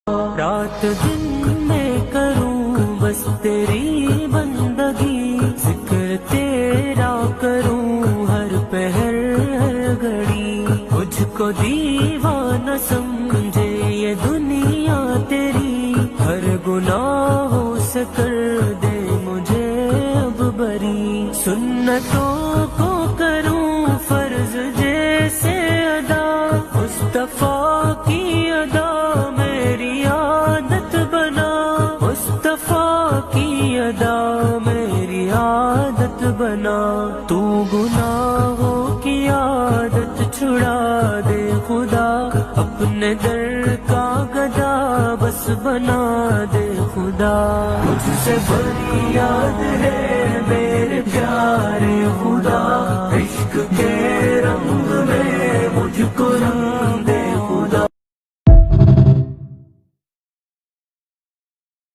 رات دن میں کروں بس تیری بندگی، ذکر تیرا کروں ہر پہر ہر گھڑی، مجھ کو دیوانہ سمجھے یہ دنیا تیری، ہر گناہوں سے کر دے مجھے اب بری، سنتوں کو کروں فرض جیسے ادا، مصطفیٰ کی ادا میری عادت بنا، مصطفیٰ کی ادا میری عادت بنا، تو گناہوں کی عادت چھڑا دے خدا، اپنے در کا گدا بس بنا دے خدا، مجھ سے بڑی یاد ہے میرے پیارے خدا، عشق کے رنگ میں مجھ کو رنگ دے